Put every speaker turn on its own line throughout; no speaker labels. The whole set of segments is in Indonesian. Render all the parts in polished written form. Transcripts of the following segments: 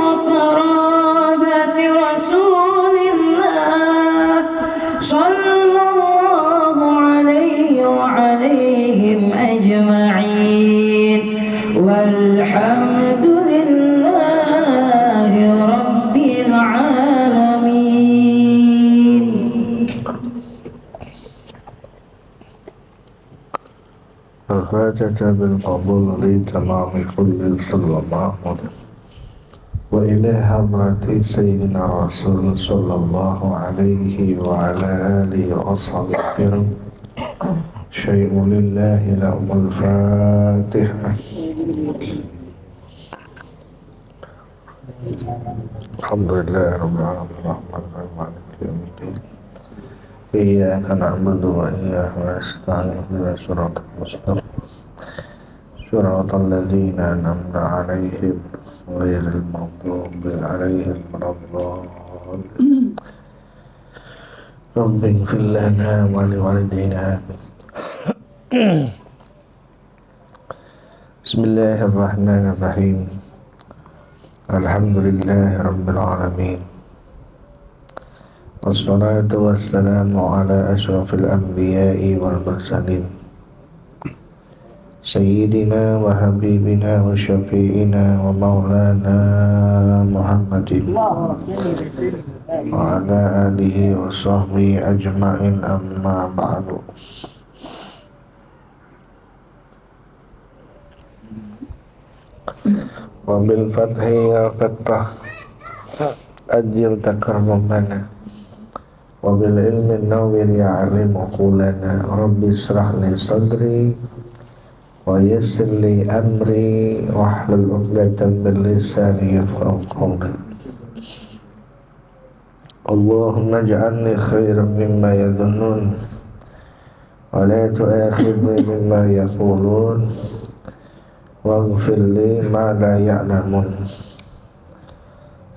وقرابة رسول الله صلى الله عليه وعليهم أجمعين والحمد لله رب العالمين.
الفاتحة بالقبول لتمام كل صلى الله عليه وإلى حضرة سيدنا رسول صلى الله عليه وعلى آله وأصحابه الكرام. شيء لله لهم الفاتحة. الحمد لله رب العالمين الرحمن الرحيم مالك يوم الدين إياك نعبد وإياك نستعين اهدنا الصراط المستقيم صراط الذين أنعمت عليهم غير المغضوب عليهم ولا الضالين. رب اغفر لنا ولوالدينا. بسم الله الرحمن الرحيم. الحمد لله رب العالمين والصلاة والسلام على أشرف الأنبياء والمرسلين سيدنا وحبيبنا وشفيعنا ومولانا محمد وعلى آله وصحبه أجمعين أما بعد. Wabil fathi ya fattah ajil takarramana wabil ilmi nawwir ya alim uqulana rabbi israh li sadri wa yassir li amri wahlul 'uqdatam min lisani yafqahu qawli. Allahumma ij'alni khairan mimma yadhunnun wa la tu'akhidni mimma yaqulun waghfir li ma la ya'lamun.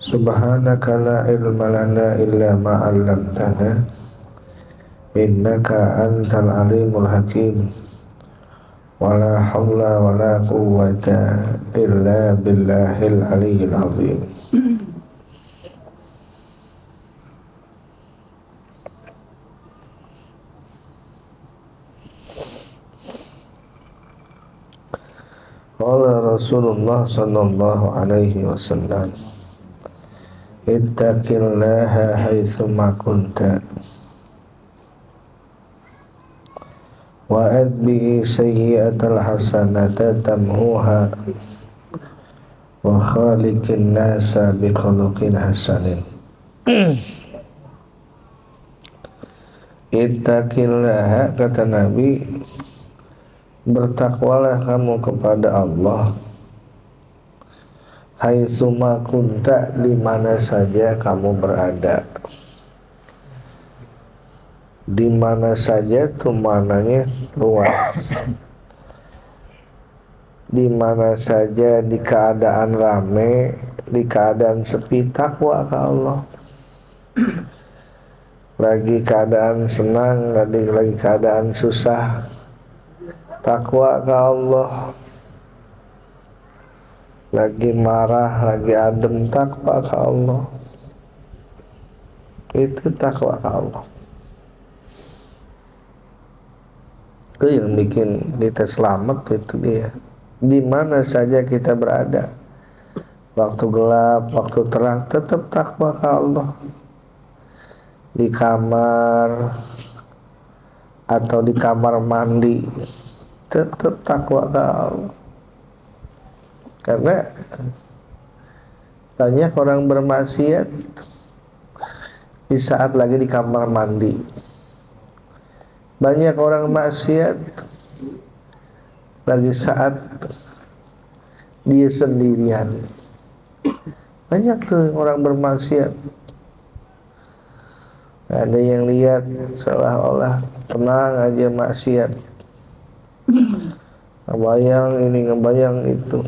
Subhanaka la ilma lana illa ma 'allamtana innaka antal alimul hakim. Wala haula wala quwwata illa billahil aliyyil azim. Qala Rasulullah sallallahu alaihi wasallam, ittaqillaha haitsuma kunta wa atbi'i sayyi'atal hasanata tamhuha wa khaliqin nasa bi khuluqin hasanin. Ittaqillaha, kata Nabi, bertakwalah kamu kepada Allah haitsuma kunta, di mana saja kamu berada. Di mana saja tuh mananya luas. Di mana saja, di keadaan rame, di keadaan sepi, takwa ke Allah. Lagi keadaan senang, lagi keadaan susah, takwa ke Allah. Lagi marah, lagi adem, takwa ke Allah. Itu takwa ke Allah. Itu yang bikin kita selamat, itu dia. Di mana saja kita berada, waktu gelap, waktu terang, tetap takwa ke Allah. Di kamar atau di kamar mandi, tetap takwa ke Allah. Karena banyak orang bermaksiat di saat lagi di kamar mandi. Banyak orang maksiat lagi saat dia sendirian. Banyak tuh orang bermaksiat. Ada yang lihat seolah-olah tenang aja maksiat, ngebayang ini, ngebayang itu.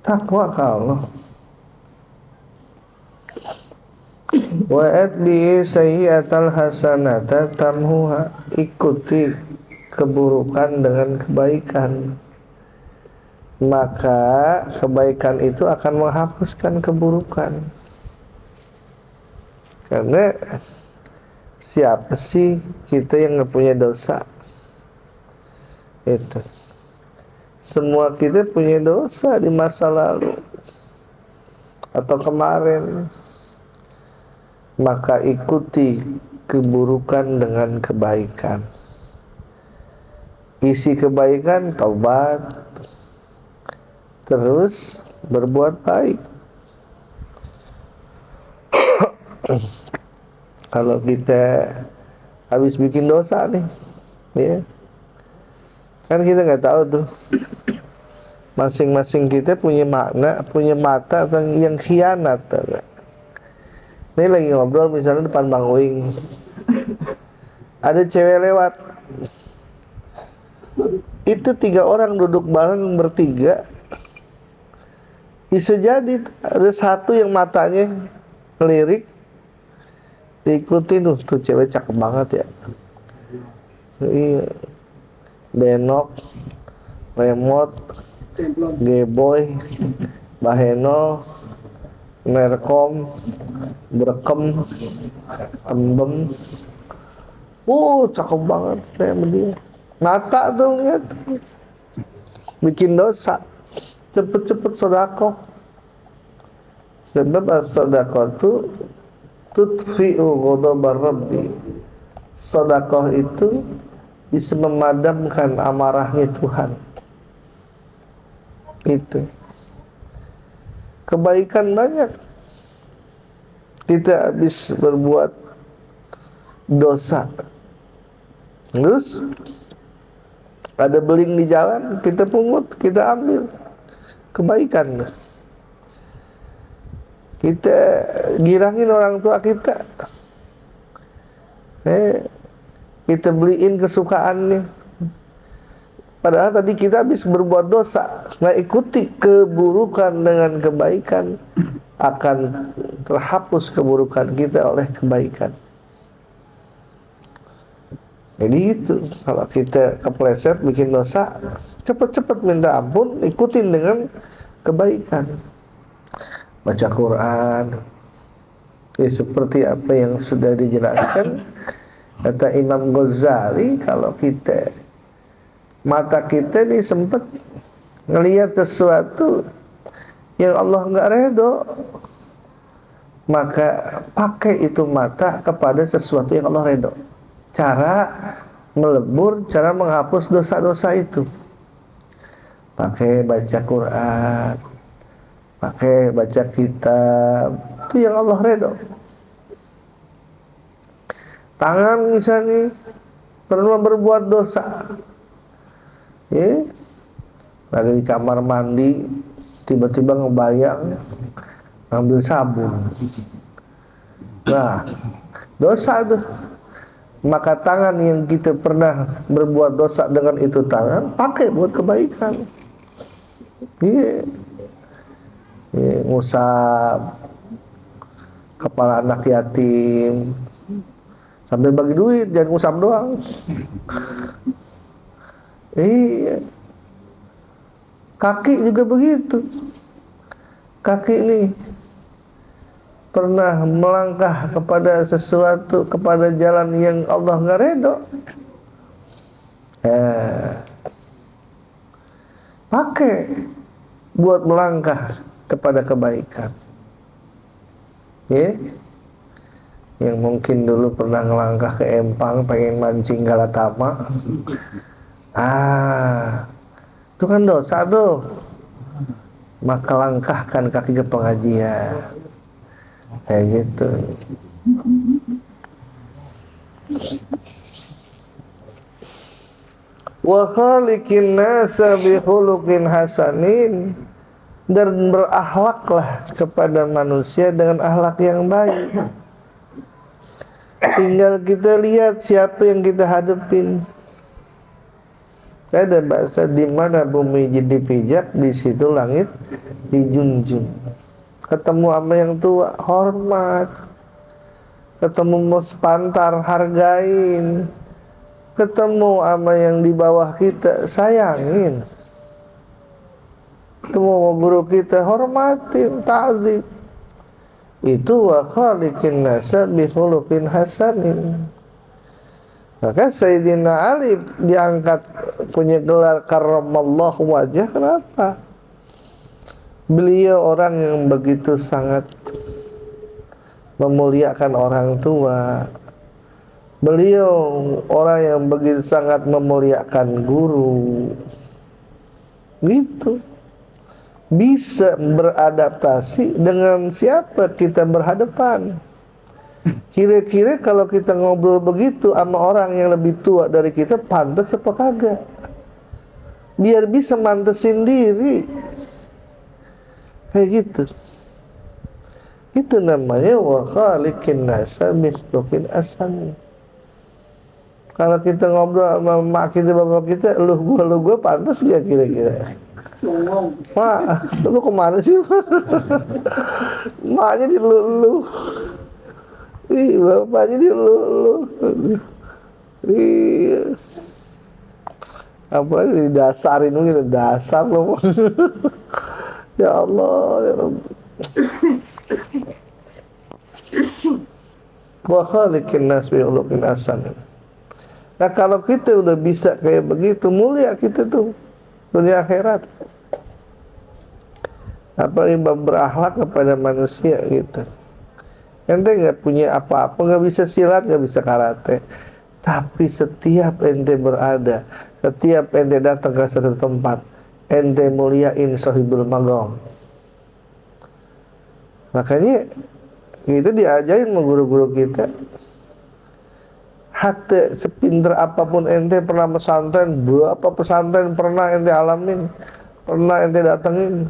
Takwa ke Allah. Wa atbi'i sayyi'atal hasanata tamhuha, ikuti keburukan dengan kebaikan. maka kebaikan itu akan menghapuskan keburukan. Karena siapa sih kita yang nggak punya dosa? Itu semua kita punya dosa di masa lalu atau kemarin. Maka ikuti keburukan dengan kebaikan. Isi kebaikan taubat, terus berbuat baik. Kalau kita habis bikin dosa nih, ya kan kita nggak tahu tuh, masing-masing kita punya makna, punya mata yang khianat. Ini lagi ngobrol misalnya depan Bang Uing, ada cewek lewat, itu 3 orang duduk bareng bertiga, bisa jadi ada satu yang matanya ngelirik, diikutin tuh cewek cakep banget ya, iya, Denok, Remote, Geboy, Baheno, Merkom, Brekem, Tembem, cakep banget kayak dia. Mata tuh lihat, bikin dosa, cepet-cepet sedekah. Sebab as-sedekah itu tutfi'u ghadabar Rabbi. Sedekah itu bisa memadamkan amarahnya Tuhan. Itu kebaikan banyak. Kita habis berbuat dosa, terus ada beling di jalan, kita pungut, kita ambil, kebaikan. Kita girangin orang tua kita, kita beliin kesukaannya, padahal tadi kita habis berbuat dosa. Nah, ikuti keburukan dengan kebaikan, akan terhapus keburukan kita oleh kebaikan. Jadi itu, kalau kita kepleset bikin dosa, cepat-cepat minta ampun, ikutin dengan kebaikan. Baca Quran, seperti apa yang sudah dijelaskan kata Imam Ghazali, kalau kita, mata kita ini sempat ngelihat sesuatu yang Allah nggak redho, maka pakai itu mata kepada sesuatu yang Allah redho. Cara melebur, cara menghapus dosa-dosa itu, pakai baca Quran, pakai baca kitab, itu yang Allah redho. Tangan misalnya pernah berbuat dosa, ya, lagi di kamar mandi, tiba-tiba ngebayang ngambil sabun, nah dosa tuh. Maka tangan yang kita pernah berbuat dosa dengan itu tangan, pakai buat kebaikan. Iya, ngusap kepala anak yatim, sambil bagi duit, jangan ngusap doang. Iya, kaki juga begitu. Kaki nih pernah melangkah kepada sesuatu, kepada jalan yang Allah nggak redho, pakai buat melangkah kepada kebaikan. Ya, yang mungkin dulu pernah ngelangkah ke Empang, pengen mancing galatama, itu kan dosa tuh. Maka langkahkan kaki ke pengajian, kayak gitu. Wa khaliqin nasa bi khuluqin hasanin, dan berakhlaklah kepada manusia dengan akhlak yang baik. Tinggal kita lihat siapa yang kita hadapin. Ada bahasa, di mana bumi jadi pijak, di situ langit dijunjung. Ketemu sama yang tua, hormat. Ketemu mau sepantar, hargain. Ketemu sama yang di bawah kita, sayangin. Ketemu guru kita, hormatin, ta'zim. Itu wa khaliqin nasa bi khuluqin hasanin. Maka Sayyidina Ali diangkat punya gelar karramallahu wajah. Kenapa? Beliau orang yang begitu sangat memuliakan orang tua. Beliau orang yang begitu sangat memuliakan guru. Gitu. Bisa beradaptasi dengan siapa kita berhadapan. Kira-kira kalau kita ngobrol begitu sama orang yang lebih tua dari kita, pantas apa kagak? Biar bisa mantesin diri. Kayak gitu. Itu namanya wa khaliqin nasa bi khuluqin hasan. Kalau kita ngobrol sama mak kita, bapak kita, lu gua pantas gak kira-kira? Mak, lu kemana sih? Maknya di lu. Ih, bapaknya di lu. Iya. Apalagi didasarin gitu, dasar lo. Ya Allah, ya Rabbi. Wa khaliqin nas bi khuluqin hasan. Nah, kalau kita udah bisa kayak begitu, mulia kita tuh dunia akhirat. Apalagi berakhlak kepada manusia gitu. Ente nggak punya apa-apa, nggak bisa silat, nggak bisa karate, tapi setiap ente berada, setiap ente datang ke satu tempat, ente muliain sahibul magam. Makanya itu diajarin sama guru-guru kita. Hatta sepinter apapun ente pernah pesantren, berapa pesantren pernah ente alamin, pernah ente datengin,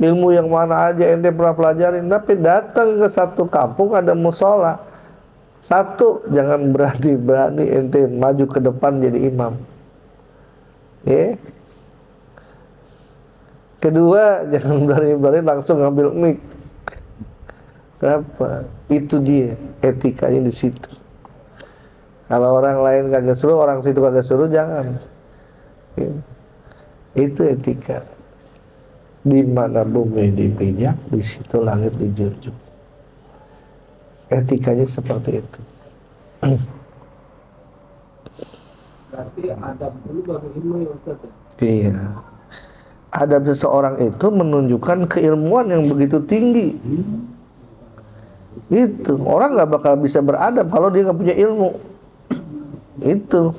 ilmu yang mana aja ente pernah pelajarin, tapi datang ke satu kampung ada musola, satu, jangan berani-berani ente maju ke depan jadi imam. Kedua, jangan berani-berani langsung ngambil mic. Kenapa? Itu dia etikanya di situ. Kalau orang lain kagak suruh, orang situ kagak suruh, jangan. Itu etika. Di mana bumi dipijak, di situ langit dijunjung. Etikanya seperti itu.
Berarti adab dulu baru ilmu ya Ustaz?
Iya. Adab seseorang itu menunjukkan keilmuan yang begitu tinggi. Itu orang nggak bakal bisa beradab kalau dia nggak punya ilmu. Itu.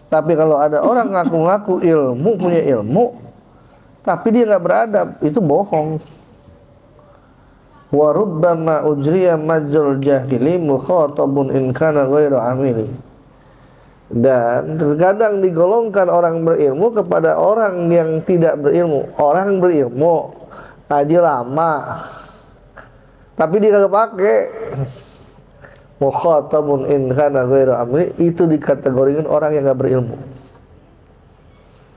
Tapi kalau ada orang ngaku-ngaku ilmu, punya ilmu, tapi dia nggak beradab, itu bohong. Wa rubbama ujriya majul jahili mukhatabun in kana ghairu amili. Dan terkadang digolongkan orang berilmu kepada orang yang tidak berilmu. Orang berilmu, ngaji lama, tapi dia kagak pakai. Mukhatabun in kana ghairu amili, itu dikategorikan orang yang enggak berilmu.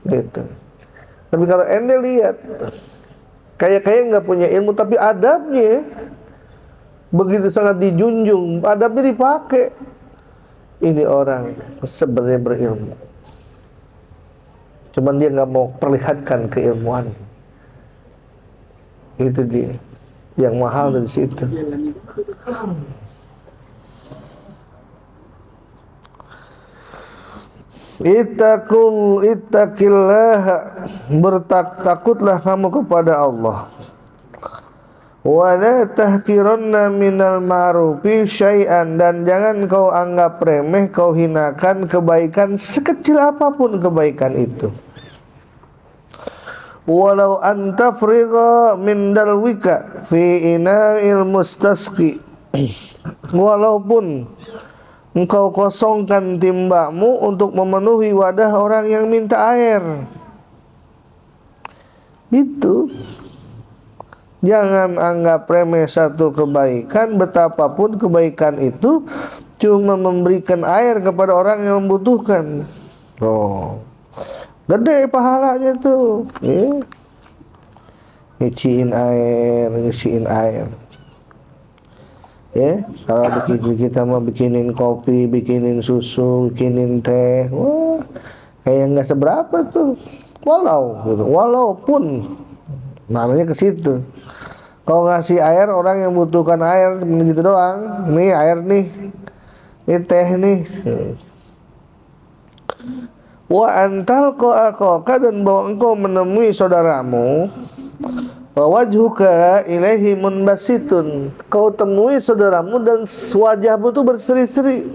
Gitu. Tapi kalau ente lihat kayak enggak punya ilmu tapi adabnya begitu sangat dijunjung, adabnya dipakai. Ini orang sebenarnya berilmu. Cuman dia enggak mau perlihatkan keilmuan. Itu dia. Yang mahal dari situ. Ittaqillah, bertakutlah kamu kepada Allah. Wa la tahqiranna minal ma'rufi syai'an, dan jangan kau anggap remeh, kau hinakan kebaikan sekecil apapun kebaikan itu. Walau antafriqa min dalwika fi ina'il mustasqi, walaupun engkau kosongkan timbakmu untuk memenuhi wadah orang yang minta air. Itu jangan anggap remeh satu kebaikan, betapapun kebaikan itu cuma memberikan air kepada orang yang membutuhkan. Gede pahalanya tuh. Ngisiin air. Kalau kita mau bikinin kopi, bikinin susu, bikinin teh, wah, kayak nggak seberapa tuh. gitu. Walaupun maknanya ke situ. Kalau ngasih air orang yang butuhkan air gitu doang, nih air nih, ini teh nih. Wa antal akoka, dan bahwa engkau menemui saudaramu, wa wajhuka ilaihi munbasitun, kau temui saudaramu dan wajahmu tuh berseri-seri,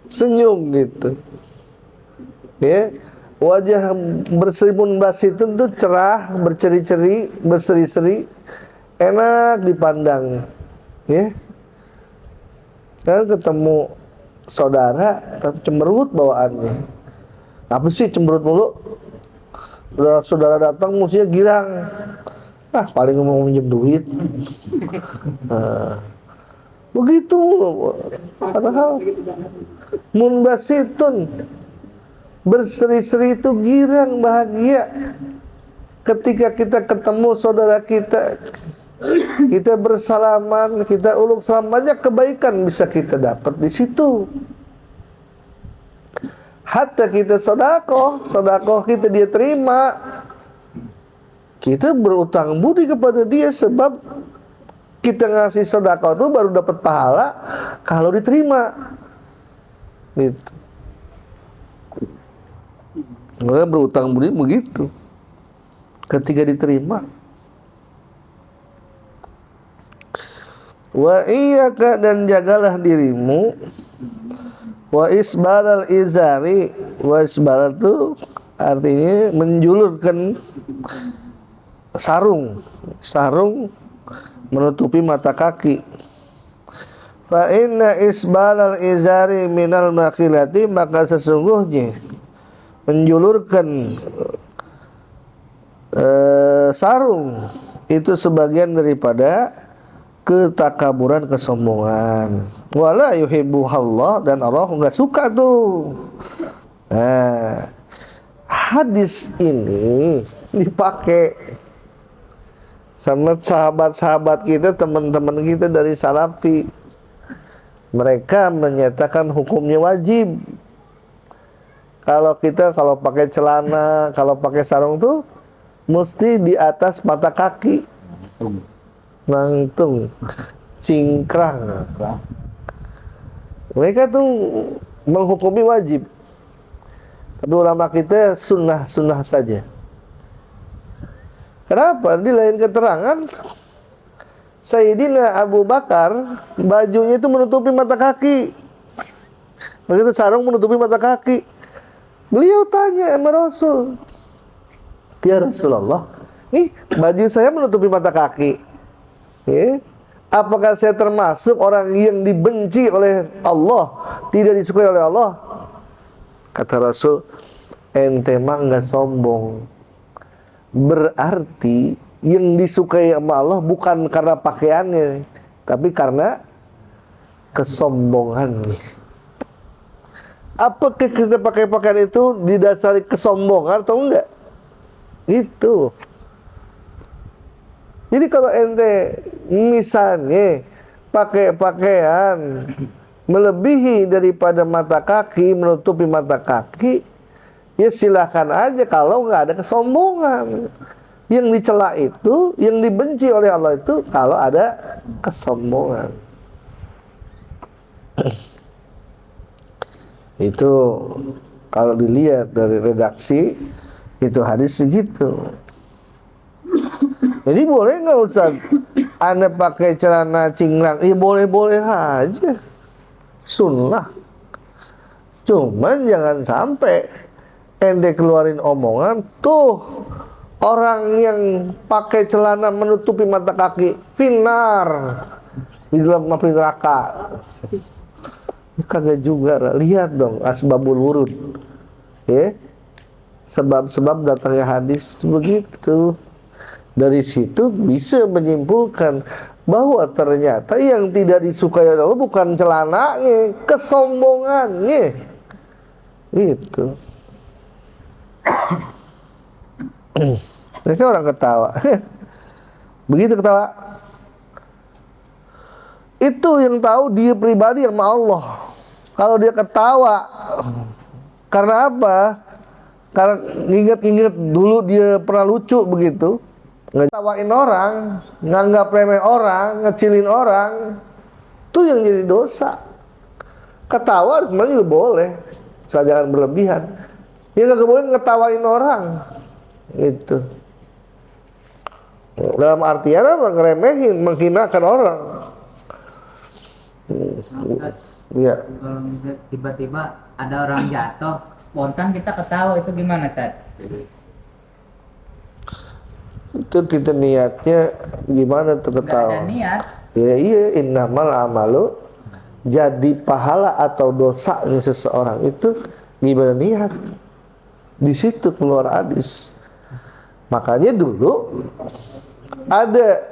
senyum gitu. Ya, wajah berseri munbasitun tuh cerah, berceri-ceri, berseri-seri, enak dipandangnya. Ya. Kan ketemu saudara tapi cemberut bawaannya. Apa sih cemberut mulu? Saudara datang mestinya girang. Paling mau minjem duit. Begitu. Padahal munbasitun, berseri-seri itu girang, bahagia. Ketika kita ketemu saudara kita, kita bersalaman, kita uluk salam, banyak kebaikan bisa kita dapat di situ. Hatta kita sodakoh kita dia terima, kita berutang budi kepada dia, sebab kita ngasih sodakoh itu baru dapat pahala kalau diterima. Gitu. Mereka berutang budi begitu. Ketika diterima. Wa iyyaka, dan jagalah dirimu, wa isbalal izari, wa isbal itu artinya menjulurkan sarung menutupi mata kaki. Fa inna isbalal izari minal makhilati, maka sesungguhnya menjulurkan sarung itu sebagian daripada ketakaburan, kesombongan. Wala yuhibbuhallah, dan Allah enggak suka tuh. Nah, hadis ini dipakai sama sahabat-sahabat kita, teman-teman kita dari Salafi. Mereka menyatakan hukumnya wajib. Kalau pakai celana, kalau pakai sarung tuh mesti di atas mata kaki. Nangtung, cingkrang. Mereka tuh menghukumi wajib, tapi ulama kita sunnah saja. Kenapa? Di lain keterangan, Sayyidina Abu Bakar bajunya itu menutupi mata kaki, begitu sarung menutupi mata kaki. Beliau tanya sama Rasul, ya Rasulullah, nih baju saya menutupi mata kaki. Apakah saya termasuk orang yang dibenci oleh Allah, tidak disukai oleh Allah? Kata Rasul, ente mah nggak sombong. Berarti yang disukai sama Allah bukan karena pakaiannya, tapi karena kesombongannya. Apakah kita pakai pakaian itu didasari kesombongan atau enggak? Itu. Jadi kalau ente misalnya pakai pakaian melebihi daripada mata kaki, menutupi mata kaki, ya silakan aja kalau nggak ada kesombongan. Yang dicela itu, yang dibenci oleh Allah itu kalau ada kesombongan. Itu kalau dilihat dari redaksi itu hadis segitu. Jadi boleh nggak Ustaz Anda pakai celana cingkrang? Ya boleh-boleh aja, sunnah. Cuman jangan sampai ente keluarin omongan, tuh orang yang pakai celana menutupi mata kaki finar, di dalam api neraka. Ya, kagak juga. Lihat dong asbabul wurud, ya, sebab-sebab datangnya hadis begitu. Dari situ bisa menyimpulkan bahwa ternyata yang tidak disukai oleh Allah bukan celananya, kesombongannya. Itu. Mereka orang ketawa. Begitu ketawa. Itu yang tahu dia pribadi sama Allah. Kalau dia ketawa, karena apa? Karena inget-inget dulu dia pernah lucu begitu, ngetawain orang, nganggap remeh orang, ngecilin orang, itu yang jadi dosa. Ketawa kemana juga boleh, asal jangan berlebihan. Ya nggak boleh ngetawain orang, gitu. Dalam artian apa? Ngeremehin, menghinakan orang. Iya.
Kalau misalnya tiba-tiba ada orang jatuh, spontan kita ketawa, itu gimana, Tad?
Itu kita niatnya gimana tuh
Nggak
ketawa?
ada niat.
Ya iya, innamal amalu, jadi pahala atau dosanya seseorang itu gimana niat. Di situ keluar hadis. Makanya dulu ada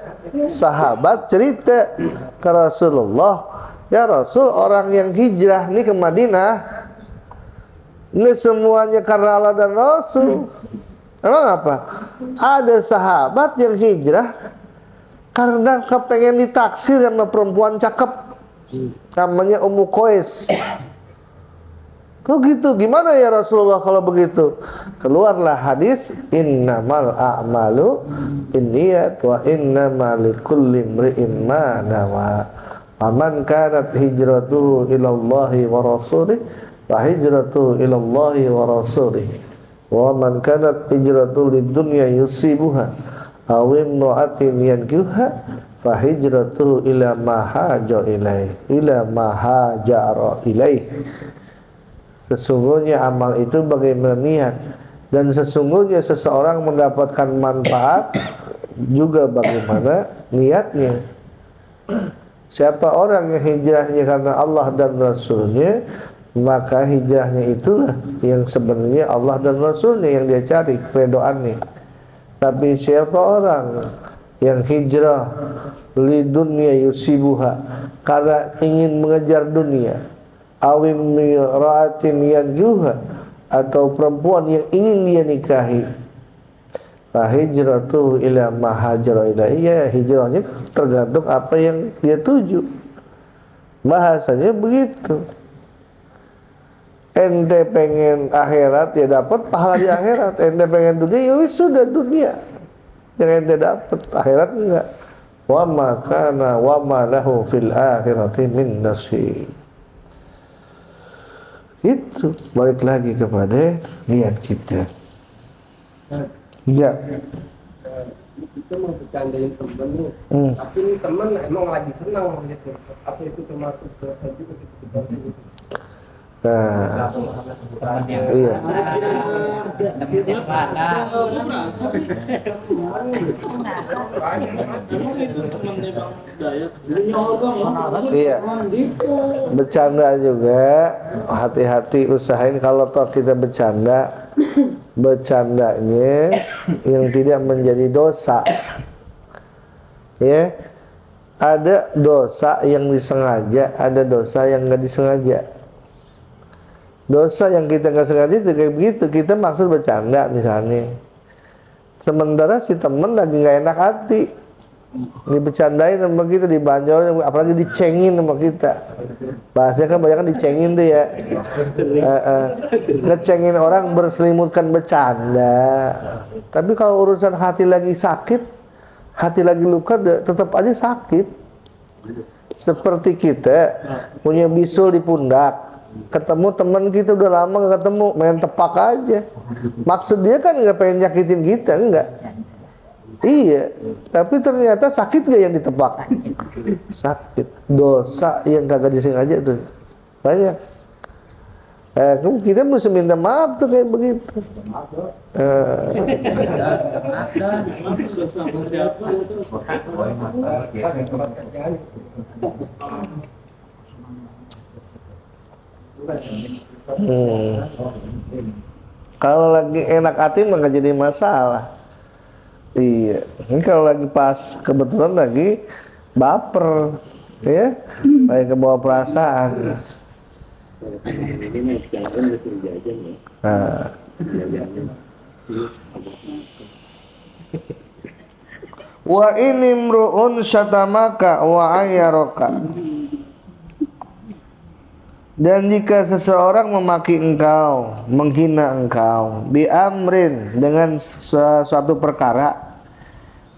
sahabat cerita ke Rasulullah, ya Rasul, orang yang hijrah nih ke Madinah ini semuanya karena Allah dan Rasul. Emang apa? Ada sahabat yang hijrah karena kepengen ditaksir sama perempuan cakep, namanya Ummu Qais. Kok gitu? Gimana ya Rasulullah kalau begitu? Keluarlah hadis innamal a'malu binniyat wa innamal likulli imri'in ma nawa. Faman kanat hijratuhu ilallahi wa rasulih fa hijratuhu ilallahi wa rasulih. Wa man kanat hijratuhu lidunya yusibuha aw imra'atin yankihuha fa hijratuhu ila ma hajara ilaih. Sesungguhnya amal itu bagaimana niat, dan sesungguhnya seseorang mendapatkan manfaat juga bagaimana niatnya. Siapa orang yang hijrahnya karena Allah dan Rasulnya, maka hijrahnya itulah yang sebenarnya Allah dan Rasulnya yang dia cari, keredoannya. Tapi siapa orang yang hijrah li dunya yusibuha, karena ingin mengejar dunia, awim ra'atin yanjuha, atau perempuan yang ingin dia nikahi, fa hijratuhu ila ma hajara ilaihi, ya hijrahnya tergantung apa yang dia tuju. Bahasanya begitu. Ente pengen akhirat ya dapat pahala di akhirat, ente pengen dunia ya wis sudah dunia yang ente dapat, akhirat enggak. Wa ma kana wa ma lahu fil akhirati min nasib. Itu balik lagi kepada niat kita. Ya.
Kita mau bercandain temen nih, tapi ini temen emang lagi senang gitu. Apa itu termasuk dosa juga gitu bercandain?
Nah,
Teman yang
iya.
teman yang mana?
Iya. Bercanda juga, hati-hati, usahain kalau toh kita bercanda, bercandanya yang tidak menjadi dosa. Ya. Ada dosa yang disengaja, ada dosa yang nggak disengaja. Dosa yang kita nggak sengaja itu kayak begitu, kita maksud bercanda misalnya, sementara si temen lagi nggak enak hati, dibercandain sama kita, dibanjolin, apalagi dicengin sama kita. Bahasanya kan banyak kan dicengin tuh ya, ngecengin orang berselimutkan bercanda. Tapi kalau urusan hati lagi sakit, hati lagi luka, tetap aja sakit. Seperti kita punya bisul di pundak, ketemu teman kita udah lama gak ketemu, main tepak aja. Maksud dia kan nggak pengen nyakitin kita, enggak. Iya, tapi ternyata sakit gak yang ditepak? Sakit. Dosa yang kagak disengaja tuh banyak. Kita mesti minta maaf tuh kayak begitu. Kalau lagi enak hati mah nggak jadi masalah. Iya, ini kalau lagi pas kebetulan lagi baper, ya, lagi kebawa perasaan. Nah. Wa inimru'un syatamaka wa ayyaraka Dan jika seseorang memaki engkau, menghina engkau, bi amrin, dengan suatu perkara,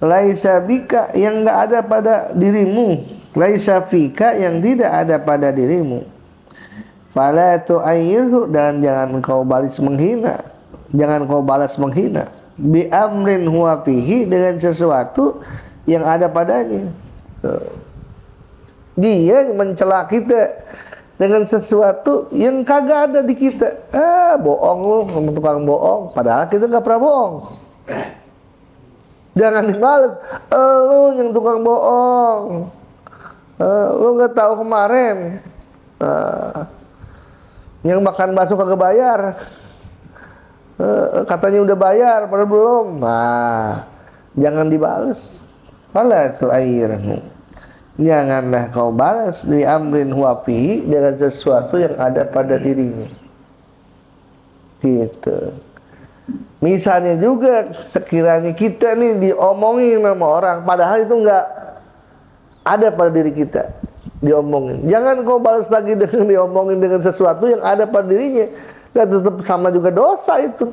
laisa bika, yang enggak ada pada dirimu, laisa fika, yang tidak ada pada dirimu, fala tu'ayyirhu, dan jangan engkau balas menghina, jangan kau balas menghina, bi amrin huwa fihi, dengan sesuatu yang ada padanya. Dia mencela kita dengan sesuatu yang kagak ada di kita. Bohong lu, tukang bohong, padahal kita nggak pernah bohong. Jangan dibales, lu yang tukang bohong, lu nggak tahu kemarin yang makan bakso kagak bayar, katanya udah bayar padahal belum. Nah, jangan dibales. Fala tu'ayyirhu, janganlah kau balas di amrin huwa fihi, dengan sesuatu yang ada pada dirinya. Gitu. Misalnya juga sekiranya kita nih diomongin sama orang, padahal itu enggak ada pada diri kita, diomongin. Jangan kau balas lagi dengan diomongin dengan sesuatu yang ada pada dirinya. Dan tetap sama juga dosa itu.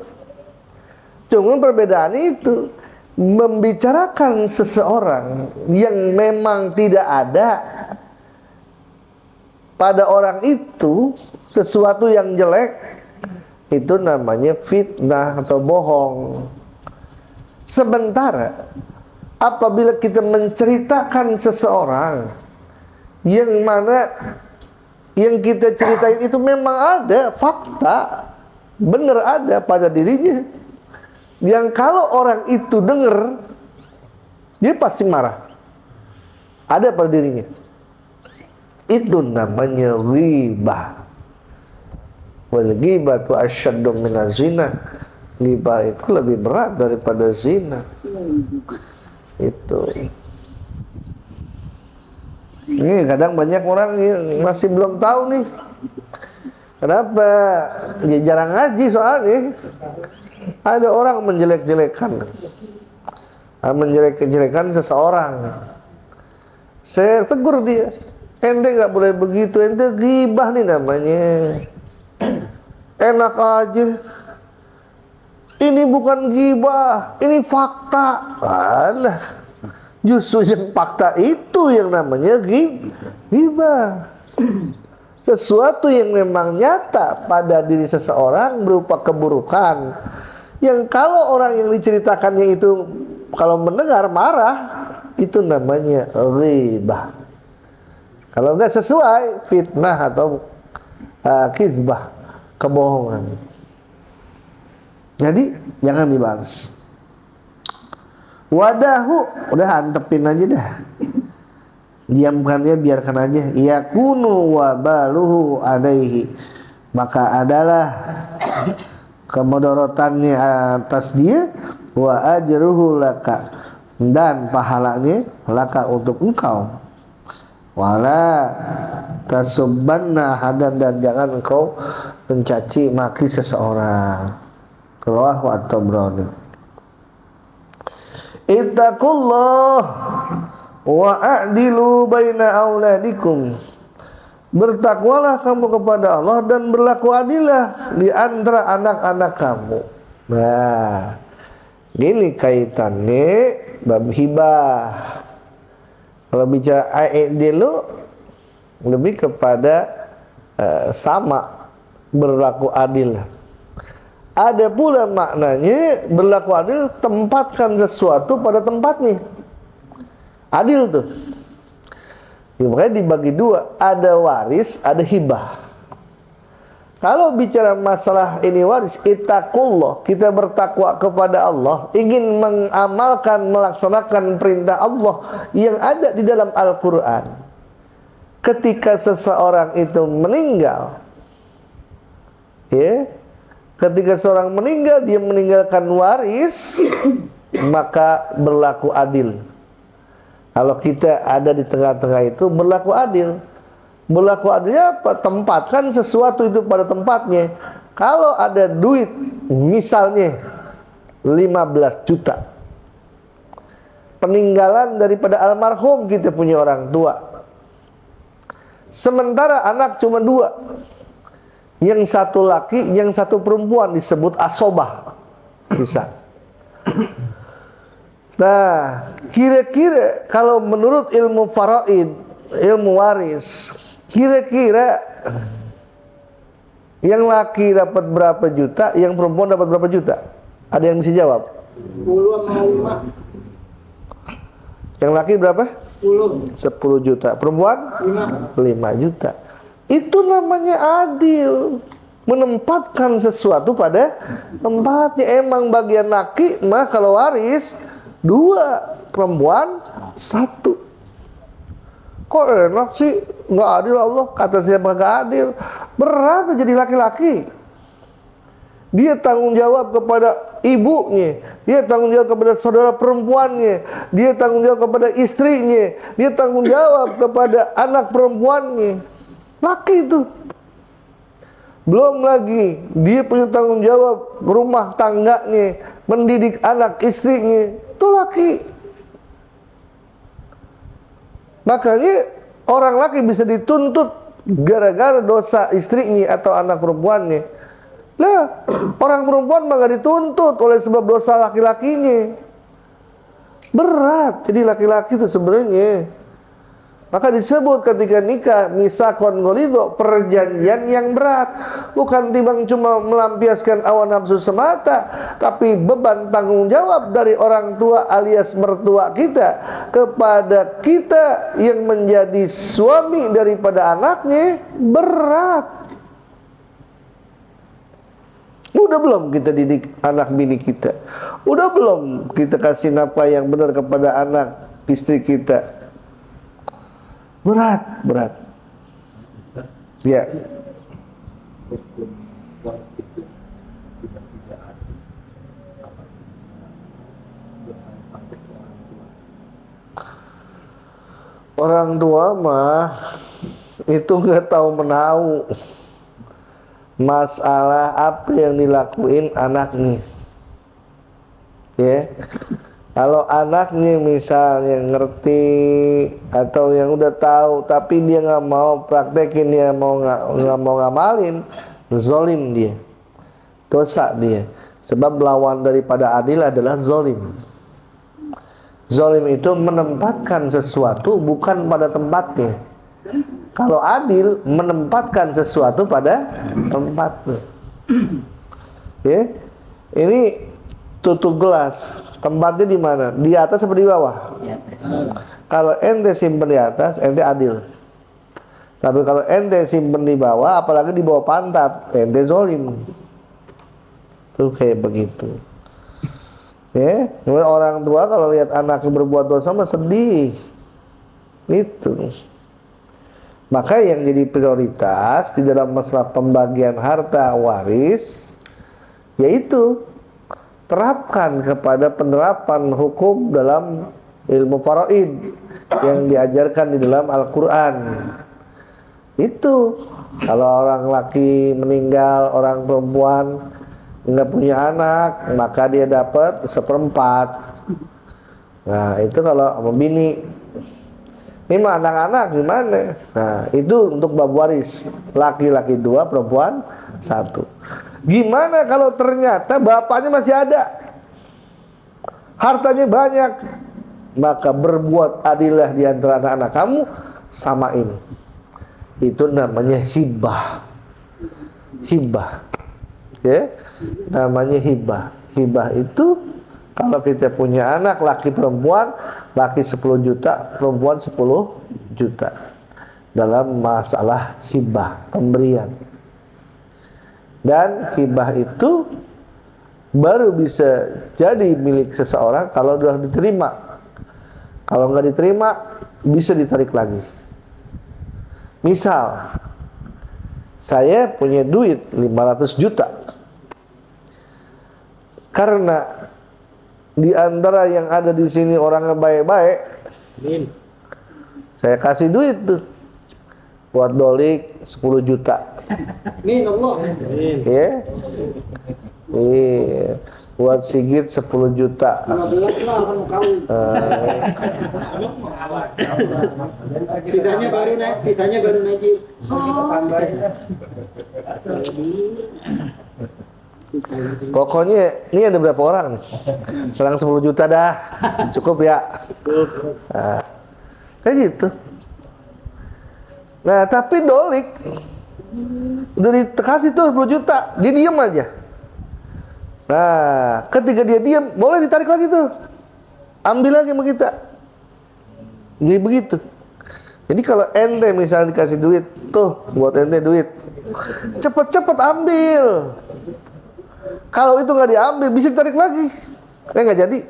Cuma perbedaannya itu, membicarakan seseorang yang memang tidak ada pada orang itu sesuatu yang jelek, itu namanya fitnah atau bohong. Sementara apabila kita menceritakan seseorang yang mana yang kita ceritain itu memang ada fakta, benar ada pada dirinya, yang kalau orang itu dengar, dia pasti marah, ada pada dirinya, itu namanya ghibah. Wal ghibatu asyaddu minaz zina. Ghibah itu lebih berat daripada zina. Itu. Ini kadang banyak orang yang masih belum tahu nih. Kenapa? Dia jarang ngaji soalnya. Ada orang menjelek-jelekan seseorang. Saya tegur dia, ente nggak boleh begitu, ente ghibah nih namanya. Enak aja. Ini bukan ghibah, ini fakta. Alah, justru yang fakta itu yang namanya ghibah. Sesuatu yang memang nyata pada diri seseorang berupa keburukan, yang kalau orang yang diceritakannya itu kalau mendengar marah, itu namanya ghibah. Kalau enggak sesuai, fitnah atau kizbah, kebohongan. Jadi jangan dibalas. Wadahu, udah antepin aja dah, diamkan dia, biarkan aja. Yakunu wabaluhu alaihi, maka adalah kemudaratannya atas dia, wa ajruhu laka, dan pahalanya laka untuk engkau. Wala tasubbanna hadan, dan jangan engkau mencaci maki seseorang. Rawahu at-Tabrani. Ittaqullah wa a'dilu baina auladikum, bertakwalah kamu kepada Allah dan berlaku adillah di antara anak-anak kamu. Nah, gini kaitannya bab hibah. Kalau bicara a'dilu lebih kepada sama, berlaku adil. Ada pula maknanya berlaku adil, tempatkan sesuatu pada tempatnya. Adil tuh. Ya, makanya dibagi dua, ada waris, ada hibah. Kalau bicara masalah ini waris, ittaqullah, kita bertakwa kepada Allah, ingin mengamalkan, melaksanakan perintah Allah yang ada di dalam Al-Quran. Ketika seseorang itu meninggal, ya, ketika seorang meninggal, dia meninggalkan waris, maka berlaku adil. Kalau kita ada di tengah-tengah itu, berlaku adil. Berlaku adilnya apa? Tempatkan sesuatu itu pada tempatnya. Kalau ada duit, misalnya 15 juta, peninggalan daripada almarhum, kita punya orang tua, sementara anak cuma 2, Yang satu laki, yang satu perempuan, disebut asobah. Bisa. Nah, kira-kira kalau menurut ilmu faraid, ilmu waris, kira-kira yang laki dapat berapa juta, yang perempuan dapat berapa juta? Ada yang bisa jawab?
10 sama 5.
Yang laki berapa?
10.
10 juta. Perempuan? 5 juta. Itu namanya adil. Menempatkan sesuatu pada tempatnya. Emang bagian laki mah kalau waris 2, perempuan 1. Kok enak sih? Nggak adil Allah. Kata siapa nggak adil? Berat jadi laki-laki. Dia tanggung jawab kepada ibunya, dia tanggung jawab kepada saudara perempuannya, dia tanggung jawab kepada istrinya, dia tanggung jawab kepada anak perempuannya. Laki itu. Belum lagi dia punya tanggung jawab rumah tangganya, mendidik anak istrinya. Itu laki. Makanya orang laki bisa dituntut gara-gara dosa istrinya atau anak perempuannya. Lah, orang perempuan mah gak dituntut oleh sebab dosa laki-lakinya. Berat jadi laki-laki itu sebenarnya. Maka disebut ketika nikah misakon golido, perjanjian yang berat. Bukan timbang cuma melampiaskan awan nafsu semata, tapi beban tanggung jawab dari orang tua alias mertua kita kepada kita yang menjadi suami daripada anaknya berat. Udah belum kita didik anak bini kita? Udah belum kita kasih nafkah yang benar kepada anak istri kita? Berat, berat. Ya. Orang tua mah itu nggak tahu menahu masalah apa yang dilakuin anaknya. Ya. Kalau anaknya misalnya ngerti atau yang udah tahu tapi dia nggak mau praktekin, dia nggak mau ngamalin, zolim dia, dosa dia. Sebab lawan daripada adil adalah zolim. Zolim itu menempatkan sesuatu bukan pada tempatnya. Kalau adil menempatkan sesuatu pada tempatnya. Ya, ini tutup gelas. Tempatnya di mana? Di atas atau di bawah? Kalau ente simpen di atas, ente adil. Tapi kalau ente simpen di bawah, apalagi di bawah pantat, ente zolim. Itu kayak begitu. Ya, orang tua kalau lihat anaknya berbuat dosa mah sedih. Itu. Maka yang jadi prioritas di dalam masalah pembagian harta waris yaitu terapkan kepada penerapan hukum dalam ilmu faraid yang diajarkan di dalam Al-Quran. Itu kalau orang laki meninggal, orang perempuan nggak punya anak, maka dia dapat 1/4. Nah itu kalau sama bini. Ini mah anak-anak gimana? Nah itu untuk bab waris, laki-laki 2, perempuan 1. Gimana kalau ternyata bapaknya masih ada, hartanya banyak, maka berbuat adillah di antara anak-anak kamu, samain. Itu namanya hibah. Hibah, ya, namanya hibah. Hibah itu kalau kita punya anak laki perempuan, laki 10 juta, perempuan 10 juta dalam masalah hibah, pemberian. Dan hibah itu baru bisa jadi milik seseorang kalau sudah diterima. Kalau nggak diterima, bisa ditarik lagi. Misal, saya punya duit 500 juta. Karena di antara yang ada di sini orangnya baik-baik, saya kasih duit tuh buat dolik 10 juta.
Min Allah.
Ya. Iya. Buat Sigit 10 juta.
15 lah kan kawin. Sisanya baru naik,
Pokoknya ini ada berapa orang nih? Selang 10 juta dah. Cukup ya. Nah, kayak gitu. Nah, tapi dolik udah dikasih tuh 10 juta, dia diem aja. Nah, ketika dia diem, boleh ditarik lagi tuh. Ambil lagi sama kita. Jadi begitu. Jadi kalau ente misalnya dikasih duit, tuh buat ente duit, cepet-cepet ambil. Kalau itu nggak diambil, bisa ditarik lagi. Nggak jadi,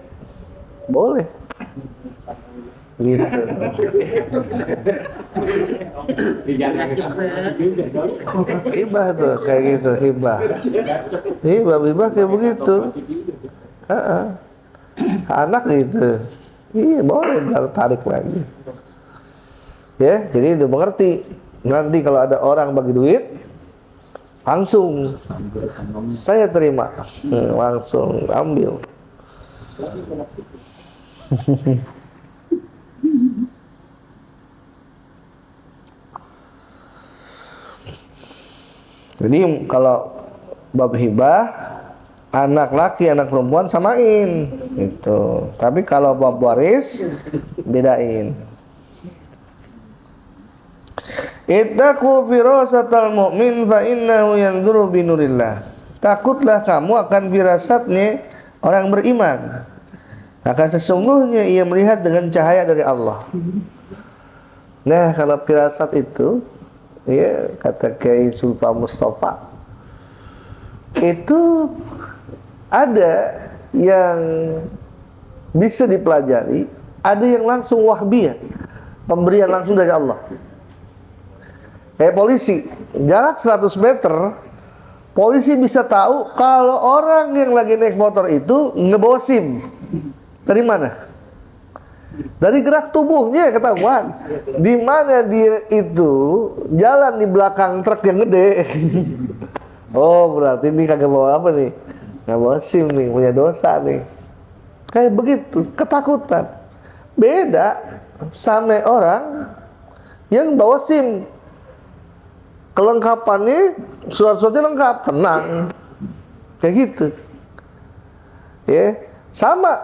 boleh. Gitu. Hibah tuh kayak gitu, hibah kayak begitu. Anak gitu, iya boleh tarik lagi. Ya, jadi udah mengerti. Nanti kalau ada orang bagi duit, langsung saya terima, langsung ambil. Jadi kalau bab hibah, anak laki anak perempuan samain itu. Tapi kalau bab waris bedain. Ittaqu firasatal mu'min fa innahu yanzuru binurillah. Takutlah kamu akan firasatnya orang beriman. Akan sesungguhnya ia melihat dengan cahaya dari Allah. Nah, kalau firasat itu, ya kata Kiai Sulfa Mustafa, itu ada yang bisa dipelajari, ada yang langsung wahbiyah, pemberian langsung dari Allah. Kayak polisi, jarak 100 meter, polisi bisa tahu kalau orang yang lagi naik motor itu ngebawa SIM. Dari mana? Dari gerak tubuhnya ketahuan. Di mana dia itu jalan di belakang truk yang gede. Oh, berarti ini kagak bawa apa nih? Nggak bawa SIM nih, punya dosa nih. Kayak begitu, ketakutan. Beda sama orang yang bawa SIM. Kelengkapannya, surat-suratnya lengkap, tenang. Kayak gitu. Ya, sama.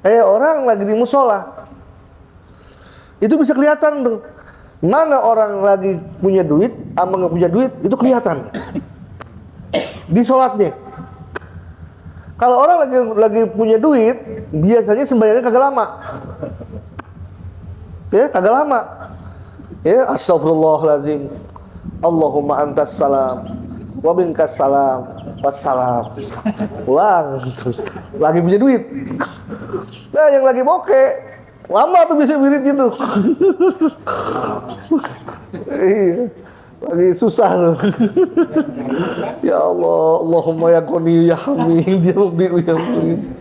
Orang lagi di musola. Itu bisa kelihatan tuh. Mana orang lagi punya duit sama nggak punya duit, itu kelihatan. Di sholatnya. Kalau orang lagi punya duit, biasanya sembahyangnya kagak lama. Ya, kagak lama. Ya, astagfirullahaladzim, Allahumma antas salam wa minkas salam wassalam. Ulang. Lagi punya duit. Nah, yang lagi bokeh lama tuh bisa wirid gitu. Iya, lagi susah loh. Ya Allah, Allahumma ya Qani ya Hamid ya Mubdi ya Mu'min.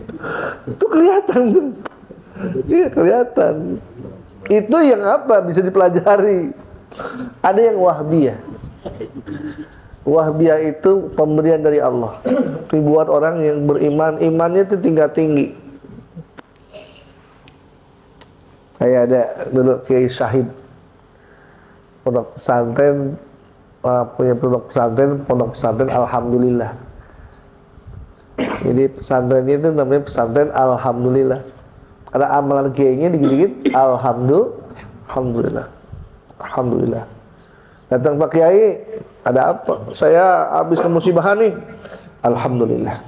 Itu kelihatan tuh. Iya, kelihatan. Itu yang apa? Bisa dipelajari. Ada yang wahbiyah. Wahbiyah itu pemberian dari Allah. Dibuat orang yang beriman, imannya itu tingkat tinggi. Kayak ada dulu Kiai Syahid, pondok pesantren, punya pondok pesantren Alhamdulillah. Jadi pesantrennya itu namanya pesantren Alhamdulillah. Karena amalan kiainya dikit-dikit Alhamdulillah. Alhamdulillah. Datang Pak Kiai, ada apa? Saya habis kemusibahan nih. Alhamdulillah.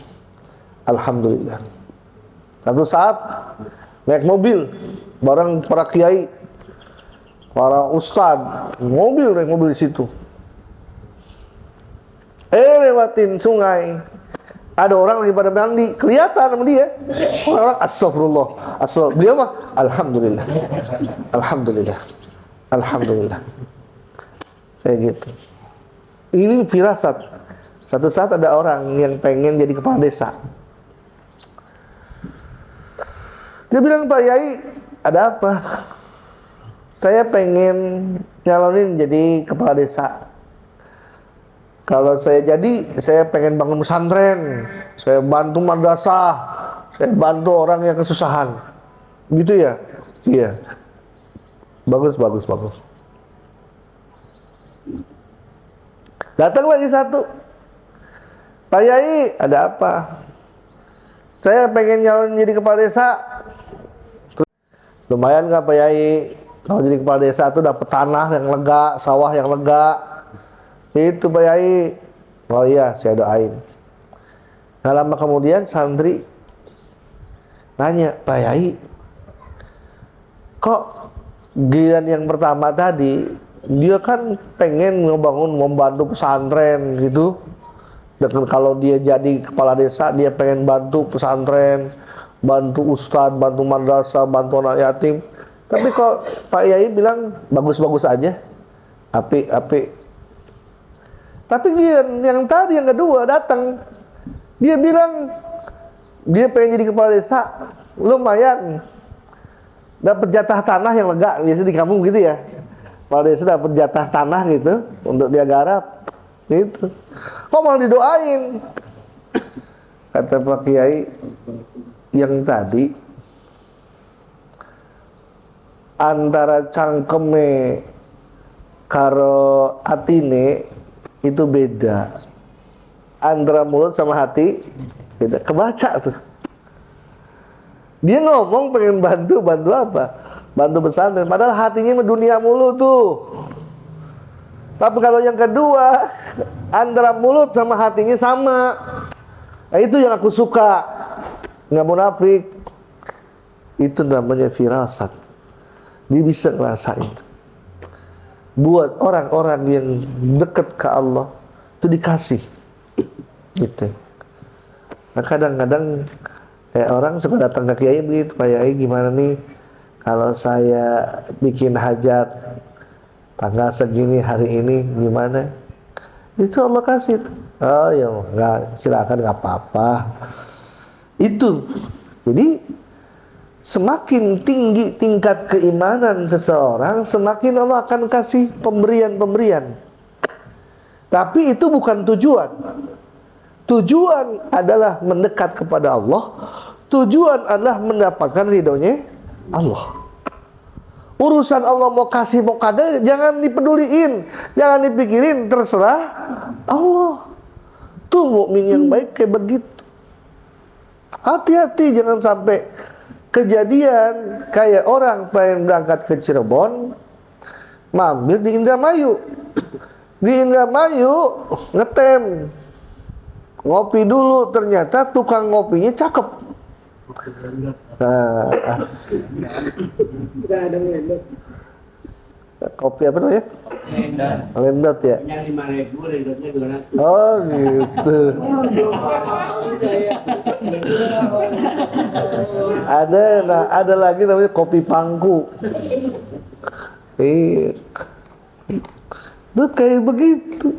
Alhamdulillah. Satu saat naik mobil, bareng para kiai, para ustadz, naik mobil di situ. Lewatin sungai. Ada orang lagi pada mandi, kelihatan sama dia. Orang astagfirullah. Dia mah alhamdulillah. Alhamdulillah. Alhamdulillah. Kayak gitu. Ini firasat. Satu saat ada orang yang pengen jadi kepala desa. Dia bilang, Pak Yai, ada apa? Saya pengen nyalonin jadi kepala desa. Kalau saya jadi, saya pengen bangun pesantren, saya bantu madrasah, saya bantu orang yang kesusahan. Gitu ya? Iya. Bagus. Datang lagi satu, Pak Yai, ada apa? Saya pengen nyalon jadi kepala desa. Lumayan nggak Pak Yai? Kalau jadi kepala desa tuh dapat tanah yang lega, sawah yang lega. Itu Pak Yai. Oh iya, saya doain. Nggak lama kemudian santri nanya, Pak Yai, kok giliran yang pertama tadi dia kan pengen membantu pesantren gitu. Dan kalau dia jadi kepala desa, dia pengen bantu pesantren, bantu ustadz, bantu madrasah, bantu anak yatim. Tapi kok Pak Yai bilang bagus-bagus aja, apik. Tapi yang tadi yang kedua datang, dia bilang dia pengen jadi kepala desa, lumayan dapat jatah tanah yang lega. Biasanya di kampung gitu ya, kepala desa dapat jatah tanah gitu untuk dia garap gitu. Kok malah didoain? Kata Pak Kiai, yang tadi antara cangkeme karo atine itu beda, antara mulut sama hati beda. Kebaca tuh, dia ngomong pengen bantu apa? Bantu pesantren, padahal hatinya dunia mulu tuh. Tapi kalau yang kedua, antara mulut sama hatinya sama. Nah, itu yang aku suka, nggak munafik. Itu namanya firasat. Dia bisa ngerasain. Buat orang-orang yang dekat ke Allah itu dikasih, gitu. Nah kadang-kadang orang suka datang ke kiai begitu, Pak Yai gimana nih kalau saya bikin hajat tanggal segini hari ini gimana? Itu Allah kasih. Oh ya nggak, silakan, nggak apa-apa. Itu jadi semakin tinggi tingkat keimanan seseorang, semakin Allah akan kasih pemberian-pemberian. Tapi itu bukan tujuan. Tujuan adalah mendekat kepada Allah. Tujuan adalah mendapatkan ridhonya Allah. Urusan Allah mau kasih mau kagak jangan dipeduliin, jangan dipikirin, terserah Allah. Tuh mukmin yang baik kayak begitu. Hati-hati jangan sampai kejadian kayak orang pengen berangkat ke Cirebon, mampir di Indramayu. Di Indramayu ngetem, ngopi dulu, ternyata tukang ngopinya cakep. Nah, kopi apa namanya? Lendot ya?
Yang 5.000, lendotnya 200.
Oh gitu. Ada lagi namanya kopi pangku. Itu kayak begitu.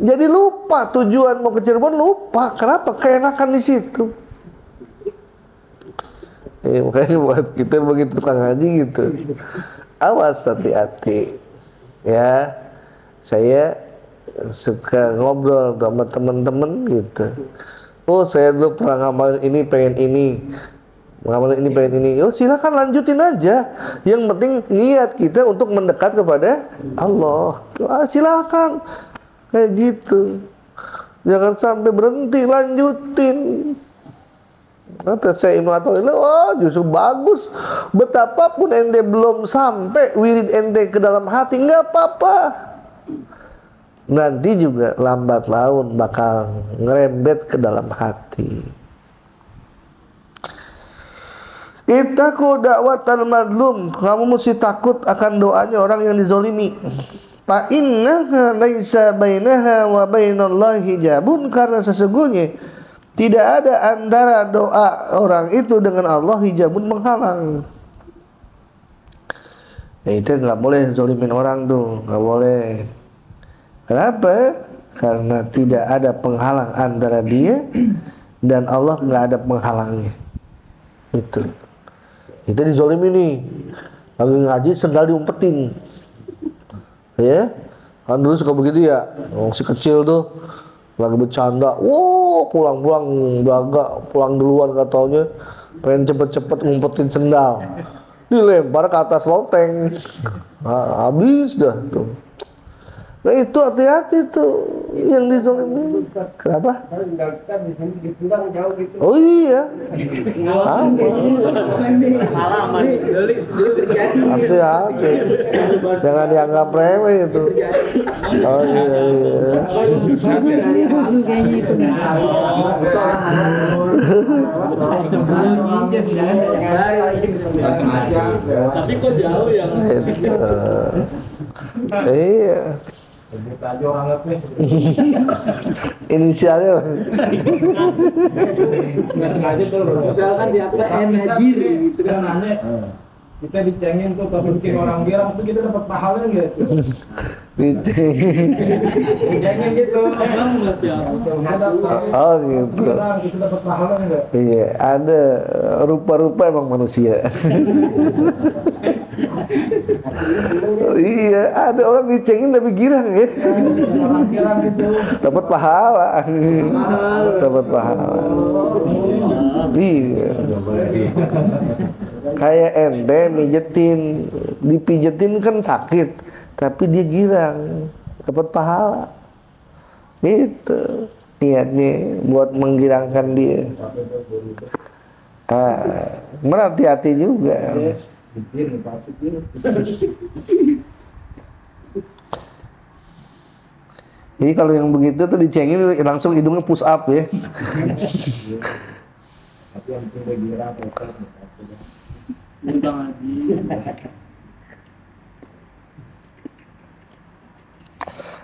Jadi lupa tujuan mau ke Cirebon, lupa. Kenapa? Keenakan di situ. Makanya buat kita begitu tukang haji gitu. Awas, hati-hati. Ya, saya suka ngobrol sama teman-teman gitu. Oh, saya dulu pernah ngamalin ini, pengen ini. Ngamalin ini, pengen ini. Oh, silakan lanjutin aja. Yang penting niat kita untuk mendekat kepada Allah. Silakan. Kayak gitu. Jangan sampai berhenti, lanjutin. Kata saya Ibnu Athaillah, oh justru bagus. Betapapun ente belum sampai wirid ente ke dalam hati, nggak apa-apa. Nanti juga lambat laun bakal ngerembet ke dalam hati. Ittaqu da'watal madlum, kamu mesti takut akan doanya orang yang dizolimi. Fa innaha laisa bainaha wa bainallahi hijabun, karena sesungguhnya tidak ada antara doa orang itu dengan Allah hijabun, menghalang. Ya itu nggak boleh zolimin orang tuh, nggak boleh. Kenapa? Karena tidak ada penghalang antara dia dan Allah, nggak ada penghalangnya. Itu dizolimin nih. Lagi ngaji sendal diumpetin. Ya, kan dulu suka begitu ya. Si kecil tuh lagi bercanda, pulang-pulang belagak, pulang duluan katanya, pengen cepet-cepet ngumpetin sendal, dilempar ke atas loteng, habis dah tuh. Nah, itu hati-hati tuh yang dizolimin. Kenapa?
Kalau tinggal kita di sini dipulang jauh gitu.
Oh iya. Sama. Hati-hati. Jangan dianggap remeh itu. Oh iya.
Dari lalu kayaknya itu.
Tapi kok jauh ya?
Itu. Iya. Inisialnya.
Nggak sengaja tuh.
Misalkan di apa Najiri gitu kan.
Aneh. Kita dicengin tuh kalau bikin orang girang tuh kita dapat pahala nggak? Dicengin gitu.
Oh gitu.
Girang kita dapat pahala nggak?
Iya, ada rupa-rupa emang manusia. Iya, ada orang dicengin tapi girang ya.
Orang girang gitu.
Dapat pahala. Dapat pahala. Iya. Kayak ente mijetin, dipijetin kan sakit, tapi dia girang, dapat pahala. Itu niatnya buat menggirangkan dia. Hati-hati juga. Jadi kalau yang begitu tuh dicengin langsung hidungnya push up ya.
Tapi yang penting girang tetap.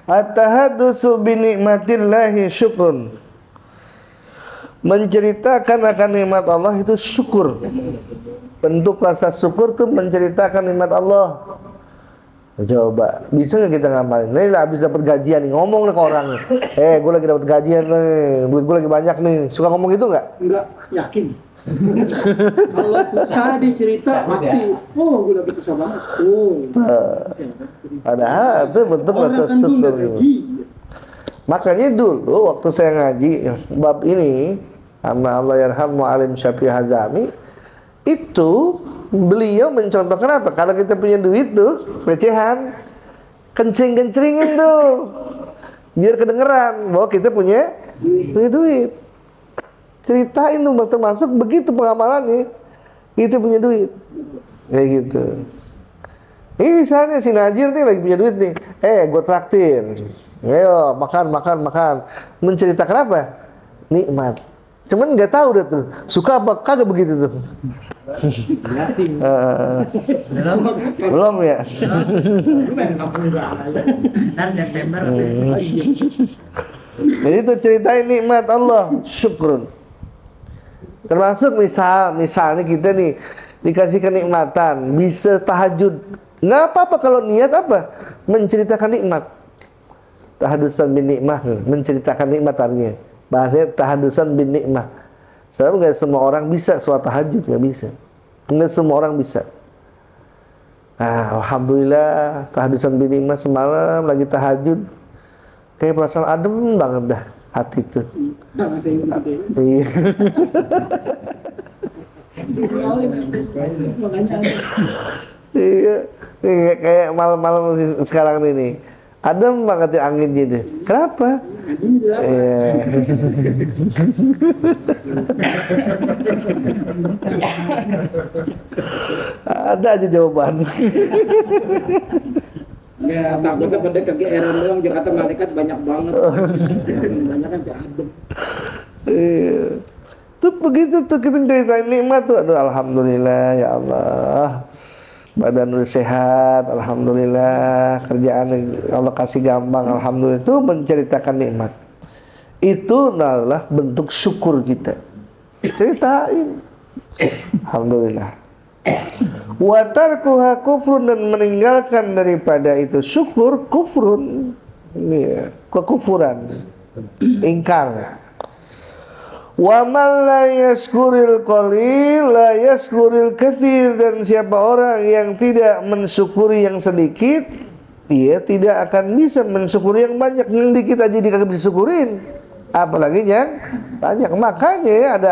At-tahaddusu bi nikmatillahi syukrun. Menceritakan akan nikmat Allah itu syukur. Bentuk rasa syukur itu menceritakan nikmat Allah. Coba, bisa nggak kita ngamalin? Nih lah habis dapat gajian nih, ngomong nih ke orang nih. Gue lagi dapat gajian nih, duit gue lagi banyak nih. Suka ngomong gitu nggak?
Enggak yakin. Kalau susah dicerita pasti, oh gue lagi susah banget. Oh.
Padahal itu bentuk rasa
Orang kan dulu
syukur.
gaji.
Makanya dulu waktu saya ngaji bab ini sama Allah yarhamu alim Syafi'i Hazami, itu beliau mencontohkan apa? Kalau kita punya duit tuh recehan, kencing-kencingin tuh biar kedengeran bahwa kita punya duit. Ceritain tuh termasuk begitu pengamalannya, kita punya duit kayak gitu. Ini misalnya si Najir nih lagi punya duit nih, gue traktir, ayo makan. Menceritakan apa? Nikmat. Cuman nggak tahu deh tuh, suka apa kagak begitu tuh. Belum ya.
Ntar September.
Jadi itu ceritain nikmat Allah, syukrun. Termasuk misalnya kita nih dikasih kenikmatan, bisa tahajud. Nggak apa-apa kalau niat apa? Menceritakan nikmat. Tahadusan bin nikmah, menceritakan nikmat artinya. Bahasanya tahadusan bin nikmah. Sebab nggak semua orang bisa sholat tahajud, nggak bisa. Nggak semua orang bisa. Nah, alhamdulillah tahadusan bin nikmah semalam lagi tahajud. Kayak perasaan adem banget dah hati itu. Iya. Iya. Kayak malam-malam sekarang ini. Adem banget ya angin gitu. Kenapa? Iya. Ada aja jawaban.
Ya, takutnya pada kegeeran doang, Jakarta malaikat banyak banget. Banyak kan adem.
Iya. Tuh begitu tuh kita ceritain nikmat tuh. Aduh, alhamdulillah ya Allah. Badan udah sehat, alhamdulillah. Kerjaan Allah kasih gampang, alhamdulillah. Itu menceritakan nikmat. Itu adalah bentuk syukur kita. Ceritain. Alhamdulillah. Wa tarkuha kufrun, dan meninggalkan daripada itu syukur kufrun. Ini kekufuran. Ingkar. Wa man la yaskuril qalil la yaskuril katsir, dan siapa orang yang tidak mensyukuri yang sedikit, dia tidak akan bisa mensyukuri yang banyak. Yang dikit aja dia kagak bisa syukurin, apalagi yang banyak. Makanya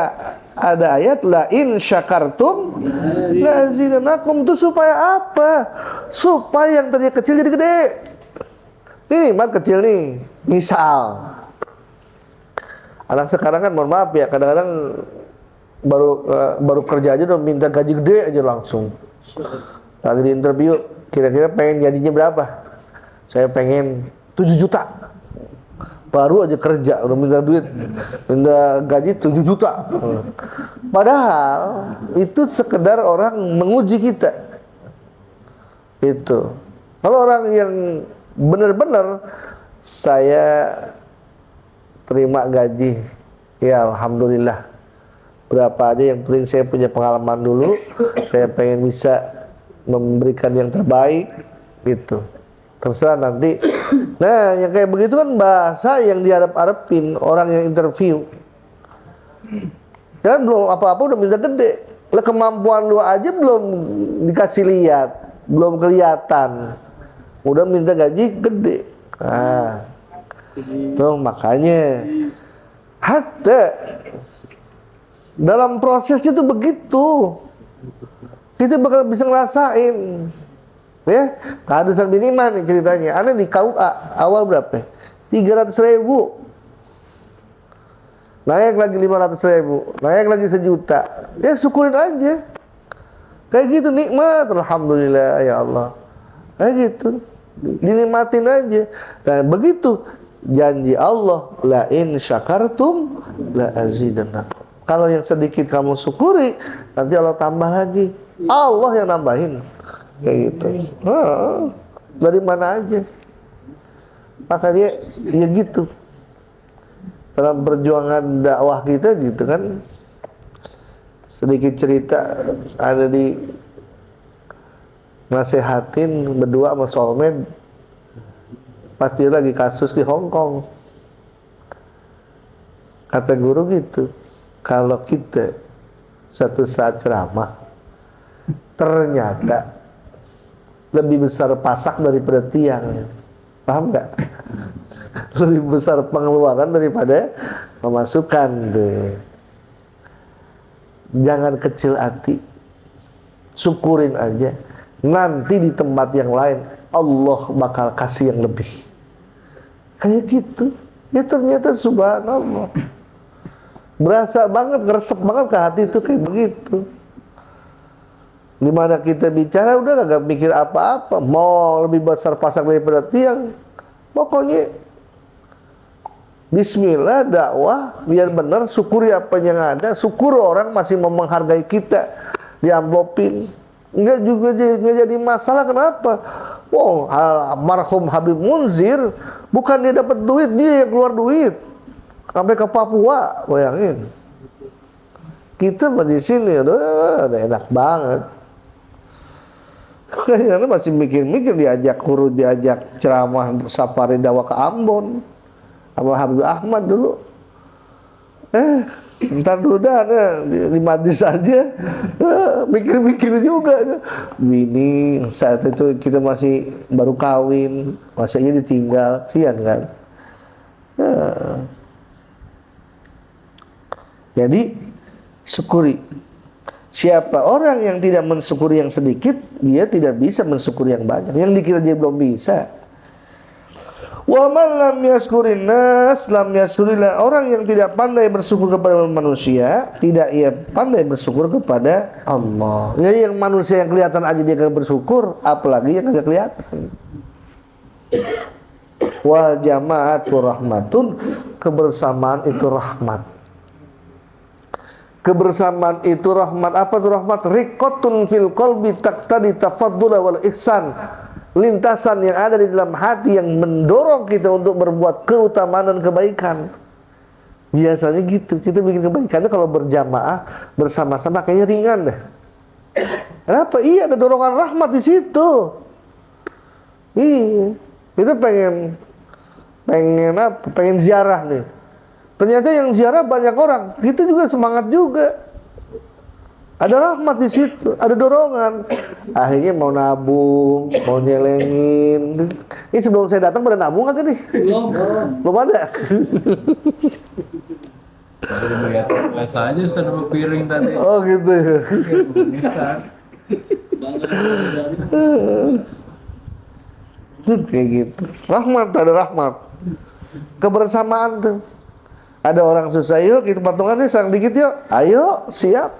ada ayat la in syakartum la zidanakum, itu supaya apa? Supaya yang tadinya kecil jadi gede. Ini nikmat kecil nih. Misal anak sekarang kan mohon maaf ya, kadang-kadang baru kerja aja udah minta gaji gede aja langsung. Lagi di interview, kira-kira pengen gajinya berapa? Saya pengen 7 juta. Baru aja kerja udah minta duit, minta gaji 7 juta. Padahal itu sekedar orang menguji kita. Itu. Kalau orang yang benar-benar saya terima gaji, ya alhamdulillah. Berapa aja yang penting saya punya pengalaman dulu, saya pengen bisa memberikan yang terbaik gitu. Terserah nanti. Nah, yang kayak begitu kan bahasa yang diharap-harapin orang yang interview. Kan belum apa-apa udah minta gede. Lah kemampuan lu aja belum dikasih lihat, belum kelihatan. Udah minta gaji gede. Nah, tuh makanya hatta dalam prosesnya tuh begitu. Kita bakal bisa ngerasain. Ya, keharusan minimal nih ceritanya. Anda di KUA awal berapa? 300.000. Naik lagi 500.000, naik lagi 1 juta. Ya syukurin aja. Kayak gitu nikmat, alhamdulillah ya Allah. Kayak gitu. Dinikmatin aja. Dan begitu janji Allah, la in syakartum la azidannakum. Kalau yang sedikit kamu syukuri, nanti Allah tambah lagi. Allah yang nambahin. Kayak gitu. Dari mana aja. Makanya ya gitu. Dalam perjuangan dakwah kita gitu kan. Sedikit cerita, ada di nasehatin berdua sama soulmate. Pas dia lagi kasus di Hong Kong. Kata guru gitu, kalau kita satu saat ceramah ternyata lebih besar pasak daripada tiang. Paham nggak? Lebih besar pengeluaran daripada pemasukan deh. Jangan kecil hati, syukurin aja. Nanti di tempat yang lain Allah bakal kasih yang lebih. Kayak gitu. Ya ternyata subhanallah. Berasa banget, ngeresep banget ke hati itu kayak begitu. Dimana kita bicara udah gak mikir apa-apa, mau lebih besar pasak daripada tiang, pokoknya bismillah dakwah biar benar, syukuri apa yang ada, syukur orang masih mau menghargai kita, diamplopin. Enggak juga nggak jadi masalah. Kenapa? Wow, almarhum Habib Munzir bukan dia dapat duit, dia yang keluar duit sampai ke Papua, bayangin. Kita di sini udah enak banget. Kayaknya masih mikir-mikir diajak guru, diajak ceramah untuk safari dakwah ke Ambon sama Habib Ahmad dulu. Ntar dulu dah di Madis aja. Mikir-mikir juga. Bini saat itu kita masih baru kawin, masa ini ditinggal, sian kan. Jadi syukuri. Siapa orang yang tidak mensyukuri yang sedikit, dia tidak bisa mensyukuri yang banyak. Yang dikira dia belum bisa. Wa man lam yaskurin nas lam yaskurillah. Orang yang tidak pandai bersyukur kepada manusia, tidak ia pandai bersyukur kepada Allah. Jadi yang manusia yang kelihatan aja dia kagak bersyukur, apalagi yang kagak kelihatan. Wal jama'atu rahmatun, kebersamaan itu rahmat. Kebersamaan itu rahmat. Apa itu rahmat? Riqatun fil qalbi taqtadi tafaddula wal ihsan. Lintasan yang ada di dalam hati yang mendorong kita untuk berbuat keutamaan dan kebaikan. Biasanya gitu, kita bikin kebaikannya kalau berjamaah bersama-sama kayaknya ringan deh. Kenapa? Iya, ada dorongan rahmat di situ. Iya, kita pengen apa? Pengen ziarah nih. Ternyata yang ziarah banyak orang, kita juga semangat juga. Ada rahmat di situ, ada dorongan. Akhirnya mau nabung, mau nyelengin. Ini sebelum saya datang pada nabung kan nih? Belum ada.
Lihat les aja sudah dua piring tadi.
Oh gitu ya. Tuh kayak gitu. Rahmat, ada rahmat. Kebersamaan tuh. Ada orang susah, yuk kita patungannya sang dikit yuk. Ayo, siap.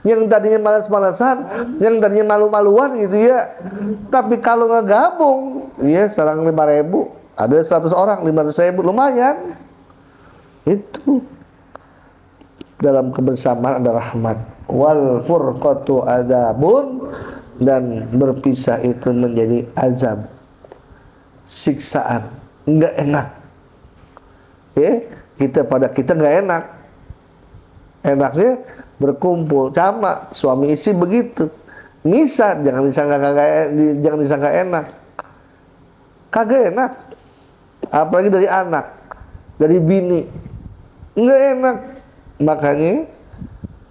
Yang tadinya malas-malasan, yang tadinya malu-maluan gitu ya. Tapi kalau nggak gabung, ya serang 5.000, ada 100 orang 500.000, lumayan. Itu dalam kebersamaan ada rahmat. Wal furqatu adzabun, dan berpisah itu menjadi azab, siksaan, nggak enak. Kita nggak enak. Enaknya berkumpul, sama suami istri begitu. Misal jangan disangka enak. Kagak enak. Apalagi dari anak, dari bini, nggak enak. Makanya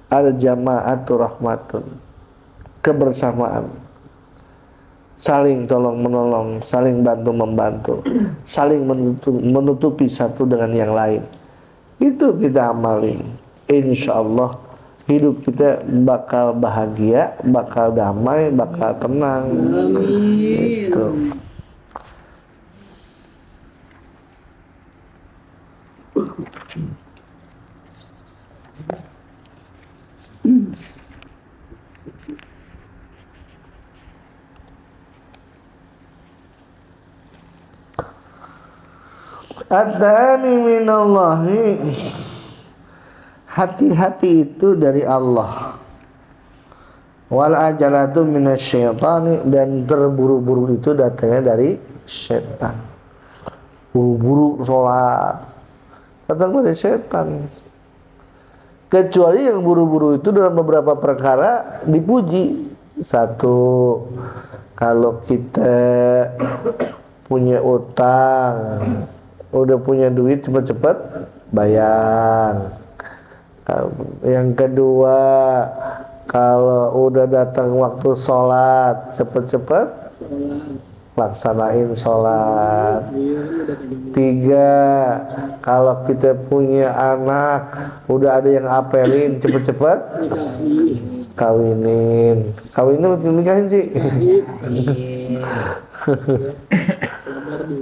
al jama'atu rahmatun, kebersamaan, saling tolong menolong, saling bantu membantu, saling menutupi satu dengan yang lain. Itu kita amalin, insya Allah hidup kita bakal bahagia, bakal damai, bakal tenang.
Amin.
Gitu. Ad-dani minallahi, hati-hati itu dari Allah. Wal ajalatu minasyaitani, dan terburu-buru itu datangnya dari setan. Buru-buru sholat datang dari setan. Kecuali yang buru-buru itu dalam beberapa perkara dipuji. Satu, kalau kita punya utang, udah punya duit, cepet-cepet bayar. Yang kedua, kalau udah datang waktu sholat, cepet-cepet laksanain sholat. Tiga, kalau kita punya anak, udah ada yang apelin, cepet-cepet kawinin. Kawinin betul nikahin sih.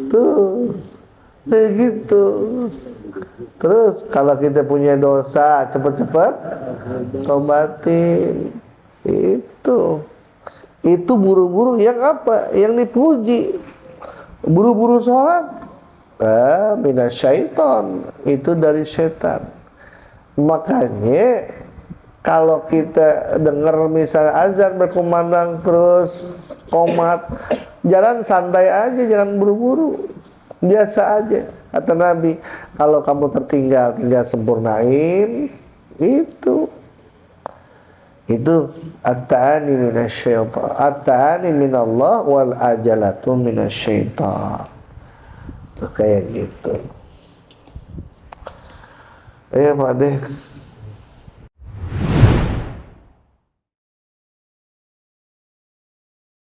Tuh kayak gitu. Terus kalau kita punya dosa, cepet-cepet tobatin. Itu buru-buru yang apa? Yang dipuji. Buru-buru sholat, minasyaiton, itu dari setan. Makanya kalau kita dengar misalnya azan berkumandang terus qomat, jalan santai aja, jangan buru-buru, biasa aja. Kata Nabi, kalau kamu tertinggal, tinggal sempurnain. Itu at-ta'ani minasyaitan, at-ta'ani minallah, wal ajalatu minasyaitan. Itu kayak gitu. Pak Deh.